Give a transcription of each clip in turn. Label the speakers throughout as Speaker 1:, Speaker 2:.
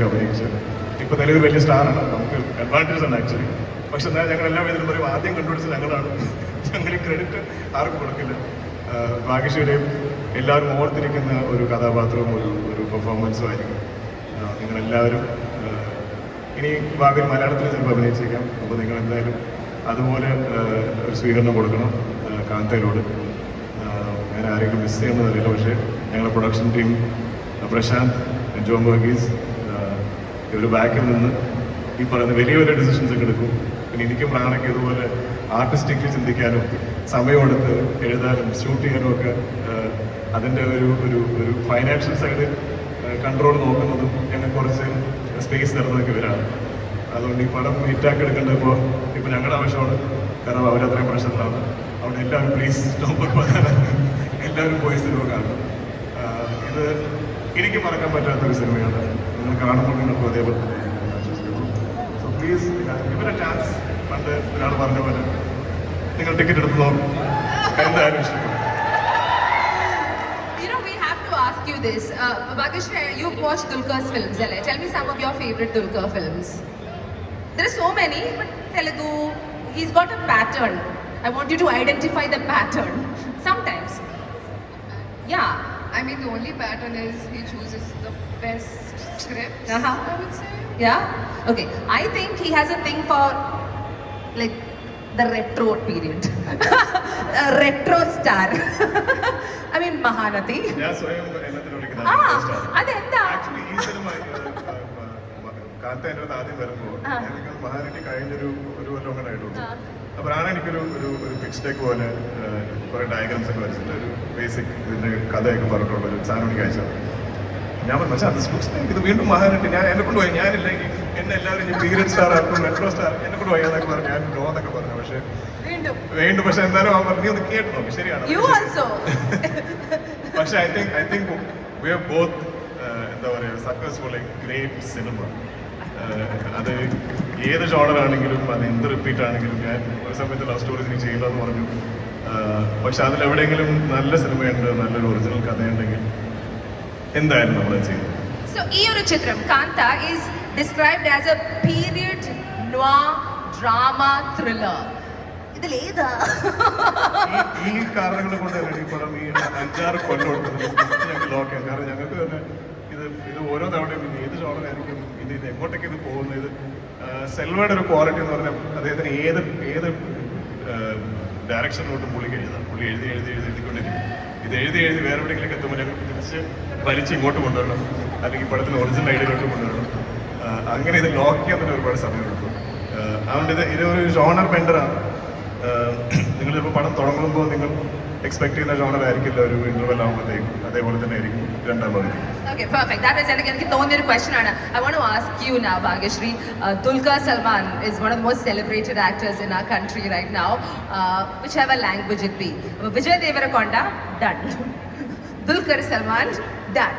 Speaker 1: അഭിനയിച്ചത്. ഇപ്പൊ നിലവിൽ വലിയ സ്റ്റാറാണ്, നമുക്ക് അഡ്വാൻറ്റേജ് ആണ് ആക്ച്വലി. പക്ഷെ എന്നാൽ ഞങ്ങൾ എല്ലാ വിധത്തിലും പറയും ആദ്യം കണ്ടുപിടിച്ചത് ഞങ്ങളാണ്. ഞങ്ങൾ ഈ ക്രെഡിറ്റ് ആർക്കും കൊടുക്കില്ല. ഭാഗ്യശ്രീയുടെയും എല്ലാവരും ഓർത്തിരിക്കുന്ന ഒരു കഥാപാത്രവും ഒരു പെർഫോമൻസും ആയിരിക്കും. നിങ്ങളെല്ലാവരും ഇനി ഭാവിയിൽ മലയാളത്തിൽ ചിലപ്പോൾ അഭിനയിച്ചേക്കാം. അപ്പോൾ നിങ്ങൾ എന്തായാലും അതുപോലെ ഒരു സ്വീകരണം കൊടുക്കണം കാന്തയിലോട്. ഞാൻ ആരെങ്കിലും മിസ് ചെയ്യുന്നതറിയില്ല, പക്ഷേ ഞങ്ങളുടെ production team Prashant, John Varghese ഇവർ ബാക്കിൽ നിന്ന് ഈ പറയുന്ന വലിയ വലിയ ഡിസിഷൻസ് ഒക്കെ എടുക്കും. പിന്നെ എനിക്കും പ്രാണയ്ക്ക് ഇതുപോലെ ആർട്ടിസ്റ്റിക്കലി ചിന്തിക്കാനും സമയമെടുത്ത് എഴുതാനും ഷൂട്ട് ചെയ്യാനും ഒക്കെ അതിൻ്റെ ഒരു ഫൈനാൻഷ്യൽ സൈഡ് കൺട്രോൾ നോക്കുന്നതും ഞങ്ങൾ കുറച്ച് സ്പേസ് തരുന്നതൊക്കെ ഇവരാണ്. അതുകൊണ്ട് ഈ പടം ഹിറ്റാക്കി എടുക്കേണ്ടപ്പോൾ ഇപ്പം ഞങ്ങളുടെ ആവശ്യമാണ്, കാരണം അവരത്രയും പ്രശ്നത്തിലാണ്. അതുകൊണ്ട് എല്ലാവരും പ്ലീസ് എല്ലാവരും പോയി സിനിമ കാണണം. ഇത് എനിക്ക് മറക്കാൻ പറ്റാത്തൊരു സിനിമയാണ്. നിങ്ങൾ കാണുമ്പോൾ നിങ്ങൾക്ക് അതേപോലെ തന്നെ ആശ്വസിക്കുന്നു. സോ പ്ലീസ് ഇവരെ ചാൻസ്. പണ്ട് ഒരാൾ പറഞ്ഞ പോലെ നിങ്ങൾ ടിക്കറ്റ് എടുത്ത് നോക്കും, എന്തായാലും ഇഷ്ടപ്പെടും.
Speaker 2: Ask you this, Bhagyashree, you've watched Dulquer's films. Tell me some of your favorite Dulquer films. There are so many, but Telugu, he's got a pattern. I want you to identify the pattern. Sometimes, yeah.
Speaker 3: I mean, the only pattern is he chooses the best scripts. I would say.
Speaker 2: Yeah. Okay. I think he has a thing for like the retro period. A retro star. I mean, Mahanati.
Speaker 1: ഞാൻ സ്വയം എന്നതിനെ വിളിക്കുന്നത്
Speaker 2: അതെന്താ
Speaker 1: actually ഈ cinema കാത്ത എൻ്റെ അടുത്ത് ആദ്യം വരുമ്പോൾ എനിക്ക് മഹാനടി കഴിഞ്ഞൊരു കൊല്ലം കൂടെ ആയിട്ടുള്ളൂ. അപ്പോഴാണ് എനിക്കൊരു പിച്ച് ഡെക്ക് പോലെ കുറെ ഡയഗ്രാംസ് ഒക്കെ വരച്ചിട്ട് ഒരു ബേസിക് ഇതിന്റെ കഥയൊക്കെ പറഞ്ഞിട്ടുള്ള ഒരു സാധനം എനിക്ക് അയച്ചത്. ഞാൻ പറഞ്ഞു പക്ഷേ അത് എനിക്കിത് വീണ്ടും മഹാനടി ഞാൻ എന്നെ കൊണ്ട് പോയി, ഞാനില്ലെങ്കിൽ എന്നെ എല്ലാവരും പീരിയഡ് സ്റ്റാർ ആക്കും, മെട്രോ സ്റ്റാർ എന്നെ കൊണ്ട് പോയി എന്നൊക്കെ പറഞ്ഞു. ഞാൻ നോ എന്നൊക്കെ പറഞ്ഞു. പക്ഷേ വീണ്ടും പക്ഷെ എന്തായാലും അവൻ പറഞ്ഞു ഒന്ന് കേട്ട് നോക്കി, ശരിയാണ്. പക്ഷെ I think we are both എന്താ പറയുക സക്സസ്ഫുൾ എ ഗ്രേറ്റ് സിനിമ. അത് ഏത് ജോണറാണെങ്കിലും അത് എന്ത് റിപ്പീറ്റ് ആണെങ്കിലും. ഞാൻ ഒരു സമയത്ത് ലവ് സ്റ്റോറീസ് നീ ചെയ്യില്ല എന്ന് പറഞ്ഞു. പക്ഷെ അതിലെവിടെയെങ്കിലും നല്ല സിനിമയുണ്ട്, നല്ലൊരു ഒറിജിനൽ കഥയുണ്ടെങ്കിൽ എന്തായാലും നമ്മളത് ചെയ്യും.
Speaker 2: So ഈ ഒരു ചിത്രം കാന്ത is described as a period noir drama thriller. ഇതിലേതാ
Speaker 1: ഈ കാരണങ്ങൾ കൊണ്ട് തന്നെ ഈ പടം ഈ 5-6 കൊല്ലം ഞങ്ങൾക്ക് ലോക്ക് ചെയ്യാം. കാരണം ഞങ്ങൾക്ക് തന്നെ ഇത് ഓരോ തവണയും ഏത് ജോണറായിരിക്കും, ഇത് എങ്ങോട്ടേക്ക് ഇത് പോകുന്നത്. ഇത് സെൽവയുടെ ഒരു ക്വാളിറ്റി എന്ന് പറഞ്ഞാൽ അദ്ദേഹത്തിന് ഏത് ഡയറക്ഷനിലോട്ടും പുള്ളി എഴുതിക്കൊണ്ടിരിക്കും. ഇത് എഴുതി വേറെ എവിടെയെങ്കിലും എത്തുമ്പോൾ ഞങ്ങൾ തിരിച്ച് വലിച്ച് ഇങ്ങോട്ട് കൊണ്ടുവരണം, അല്ലെങ്കിൽ പടത്തിന് ഒറിജിനൽ ഐഡിയയിലോട്ട് കൊണ്ടുവരണം. അങ്ങനെ ഇത് ലോക്ക് ചെയ്യാൻ തന്നെ ഒരുപാട് സമയമെടുക്കും. അതുകൊണ്ട് ഇതൊരു ജോണർ ബെൻഡറാണ്. നിങ്ങൾ ചിലപ്പോൾ പടം തുടങ്ങുമ്പോൾ നിങ്ങൾ എക്സ്പെക്ട് ചെയ്യുന്ന ജോണർ ആയിരിക്കില്ല ഒരു ഇന്റർവെൽ ആകുമ്പോഴത്തേക്കും, അതേപോലെ തന്നെ ആയിരിക്കും രണ്ടാം പകുതി.
Speaker 2: Okay, perfect. That is എനിക്ക് തോന്നിയൊരു question ആണ്. I want to ask you now, Bhagyashree. Dulquer Salman is one of the most celebrated actors in our country right now, whichever language it be. Vijay Deverakonda, done. Dulquer Salman, done.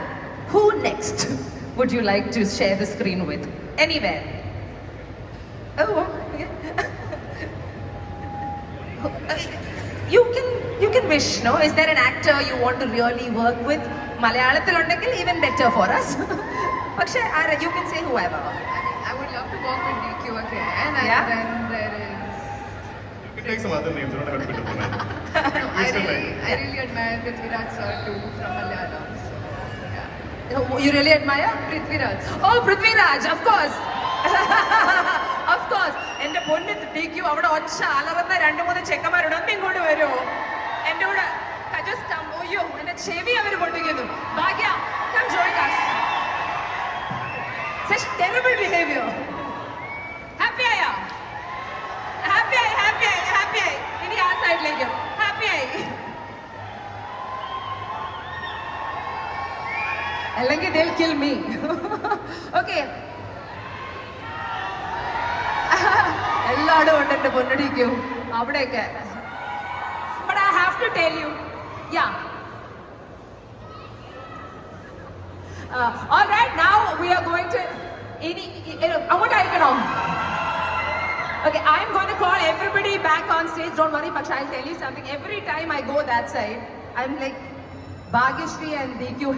Speaker 2: Who next would you like to share the screen with? Anywhere. Oh, you can wish, no? Is there an actor you want to really work with? Malayalamil undengil even better for us. പക്ഷേ you can say whoever.
Speaker 3: I would love to work with DQ again, and then there is.
Speaker 1: You can take some other names. Don't have to put them in.
Speaker 3: I really admire Prithviraj sir too from Malayalam. So yeah.
Speaker 2: You really admire
Speaker 3: Prithviraj?
Speaker 2: Oh, Prithviraj, of course. Of course. എന്റെ പൊന്ന് DQ അവിടെ ഒച്ച അലറുന്ന 2-3 ചെക്കന്മാരുണ്ട്. ഒന്ന് ഇങ്ങോട്ട് വരുമോ എന്റെ കൂടെ? അയ്യോ എന്റെ ചെവി അവർ പൊട്ടിക്കുന്നു. ഭാഗ്യ, come join us. Such terrible behavior. Happy ആയോ? Happy ആയി. ഇനി ആ സൈഡിലേക്ക് ഹാപ്പി ആയി. അല്ലെങ്കിൽ they'll kill me. Okay. എല്ലാടും ഉണ്ട് എന്റെ പൊന്നടിക്കും അവിടെയൊക്കെ. But I have to tell you, yeah. All right, now we are going to അങ്ങോട്ടായിരിക്കണോ? Okay, I'm going to call everybody back on stage. Don't worry, but I'll tell you something. Every time I go that side, I'm like, Bhagyashree and DQ